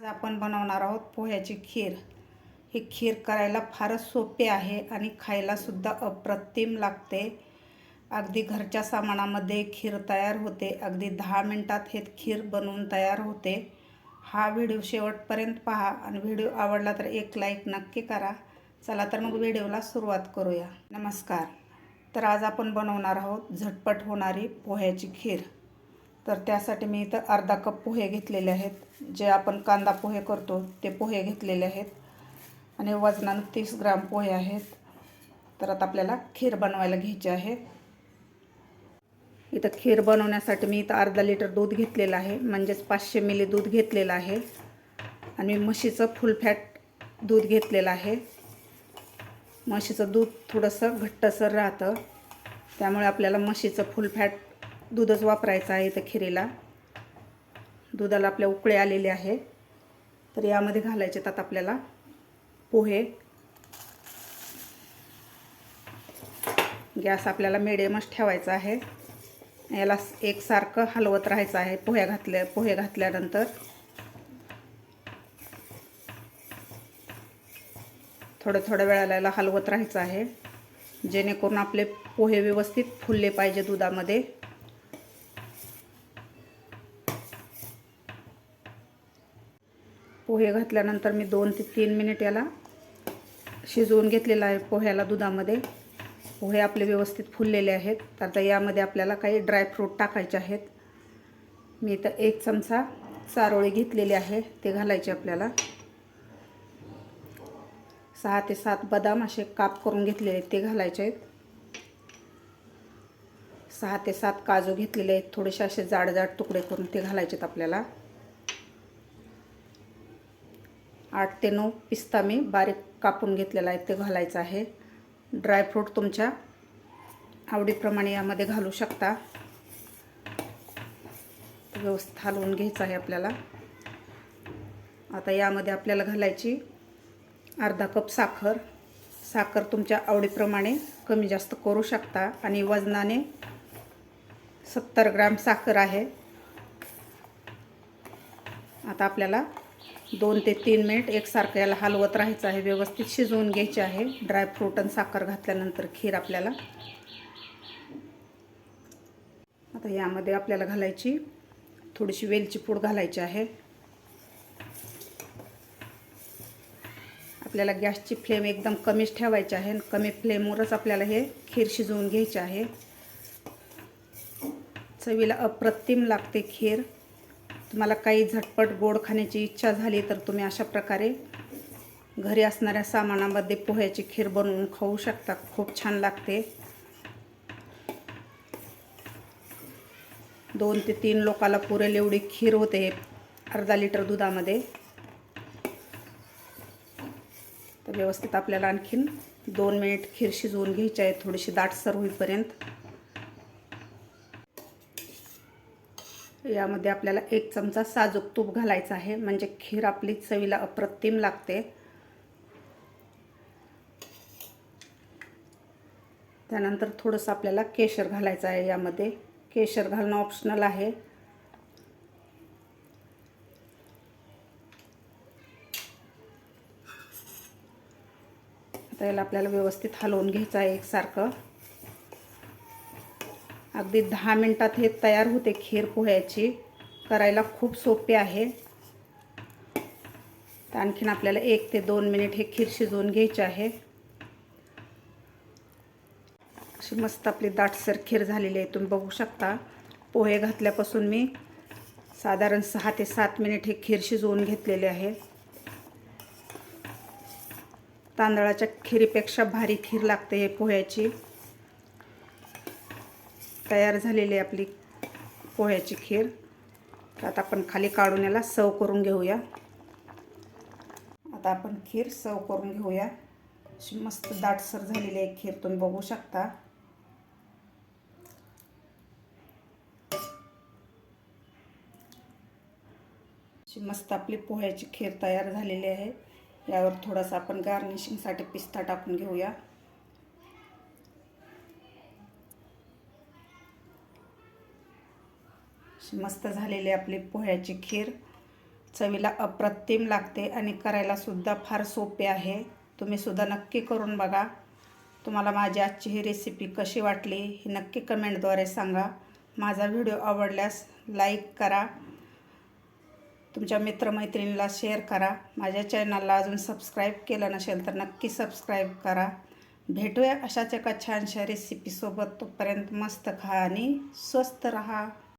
आपण बनवणार आहोत पोह्याची खीर। ही खीर करायला फारच सोपी आहे आणि खायला सुद्धा अप्रतिम लागते। अगदी घरच्या सामानामध्ये खीर तयार होते। अगदी 10 मिनिटात हे खीर बनवून तयार होते। हा व्हिडिओ शेवटपर्यंत पहा आणि व्हिडिओ आवडला तर एक लाईक नक्की करा। चला तर मग व्हिडिओला सुरुवात करूया। नमस्कार। तर आज आपण बनवणार आहोत झटपट होणारी पोह्याची खीर। तर त्यासाठी मी इथं अर्धा कप पोहे घेतलेले आहेत, जे आपण कांदा पोहे करतो ते पोहे घेतलेले आहेत आणि वजनाने 30 ग्राम पोहे आहेत। तर आता आपल्याला खीर बनवायला घ्यायची आहे। इथं खीर बनवण्यासाठी मी इथं अर्धा लिटर दूध घेतलेलं आहे, म्हणजेच 500 मिली दूध घेतलेलं आहे आणि म्हशीचं फुल फॅट दूध घेतलेलं आहे। म्हशीचं दूध थोडंसं घट्टसर राहतं, त्यामुळे आपल्याला म्हशीचं फुल फॅट दूधच वापरायचं आहे इथं खिरीला। दुधाला आपल्या उकळे आलेले आहे, तर यामध्ये घालायचे आहेत आपल्याला पोहे। गॅस आपल्याला मिडियमच ठेवायचा आहे। याला एकसारखं हलवत राहायचं आहे। पोहे घातल्यानंतर थोड्या वेळाला याला हलवत राहायचं आहे, जेणेकरून आपले पोहे व्यवस्थित फुलले पाहिजे दुधामध्ये। पोहे घातल्यानंतर मी 2 ते 3 मिनिट याला शिजवून घेतलेला आहे पोह्याला दुधामध्ये। पोहे आपले व्यवस्थित फुललेले आहेत। आता यामध्ये आपल्याला काही ड्रायफ्रूट टाकायचे आहेत। मी इथं 1 चमचा चारोळी घेतलेली आहे, ते घालायचे आपल्याला। 6 ते 7 बदाम असे काप करून घेतलेले ते घालायचे आहेत। 6 ते 7 काजू घेतलेले आहेत, थोडेसे असे जाड तुकडे करून ते घालायचे आहेत आपल्याला। 8 ते 9 पिस्ता मी बारीक कापून घेतलेला आहे, ते घालायचं आहे। ड्रायफ्रूट तुमच्या आवडीप्रमाणे यामध्ये घालू शकता। व्यवस्थित हलवून घ्यायचं आहे आपल्याला। आता यामध्ये आपल्याला घालायची अर्धा कप साखर। साखर तुमच्या आवडीप्रमाणे कमी जास्त करू शकता आणि वजनाने 70 ग्राम साखर आहे। आता आपल्याला 2 ते 3 मिनिट एकसारखं याला हलवत राहायचं आहे, व्यवस्थित शिजवून घ्यायचे आहे। ड्रायफ्रूट आणि साखर घातल्यानंतर खीर आपल्याला। आता यामध्ये आपल्याला घालायची थोडीशी वेलची पूड घालायची आहे। आपल्याला गॅसची फ्लेम एकदम कमीच ठेवायची आहे, कमी फ्लेमवरच आपल्याला हे खीर शिजवून घ्यायचे आहे। चवीला अप्रतिम लागते खीर। तुम्हाला काही झटपट गोड खाण्याची इच्छा झाली तर तुम्ही अशा प्रकारे घरी असणाऱ्या सामानामध्ये पोह्याची खीर बनवून खाऊ शकता। खूप छान लागते। 2 ते 3 लोकांना पुरेल एवढी खीर होते अर्धा लिटर दुधामध्ये। तर व्यवस्थित आपल्याला आणखीन 2 मिनिट खीर शिजवून घ्यायची आहे, थोडीशी दाटसर होईपर्यंत। यामध्ये आपल्याला 1 चमचा साजूक तूप घालायचं आहे, म्हणजे खीर आपली चवीला अप्रतिम लागते। त्यानंतर थोडंसं आपल्याला केशर घालायचं आहे यामध्ये। केशर घालणं ऑप्शनल आहे। आता याला आपल्याला व्यवस्थित हलवून घ्यायचं आहे एकसारखं। अगदी 10 मिनिटात हे तयार होते खीर पोह्याची। करायला खूप सोपे आहे। तर आणखीन आपल्याला 1 ते 2 मिनिट हे खीर शिजवून घ्यायचे आहे। अशी मस्त आपली दाटसर खीर झालेली आहे, तुम्ही बघू शकता। पोहे घातल्यापासून मी साधारण 6 ते 7 मिनिट हे खीर शिजवून घेतलेले आहे। तांदळाच्या खिरीपेक्षा भारी खीर लागते हे पोह्याची। तयार झालेली आपली पोह्याची खीर। आता आपण खाली काढून याला सर्व करून घेऊया। आता आपण खीर सर्व करून घेऊया। अशी मस्त दाटसर झालेली आहे खीर, तुम्ही बघू शकता। अशी मस्त आपली पोह्याची खीर तयार झालेली आहे। यावर थोडासा आपण गार्निशिंगसाठी पिस्ता टाकून घेऊया। मस्त झालेली आपली पोह्याची खीर। चवीला अप्रतिम लागते आणि करायलासुद्धा फार सोपे आहे. तुम्हीसुद्धा नक्की करून बघा. तुम्हाला माझी आजची ही रेसिपी कशी वाटली ही नक्की कमेंटद्वारे सांगा. माझा व्हिडिओ आवडल्यास लाईक करा, तुमच्या मित्रमैत्रिणीला शेअर करा. माझ्या चॅनलला अजून सबस्क्राईब केलं नसेल तर नक्की सबस्क्राईब करा. भेटूया अशाच एका छानशा रेसिपीसोबत. तोपर्यंत मस्त खा आणि स्वस्त रहा.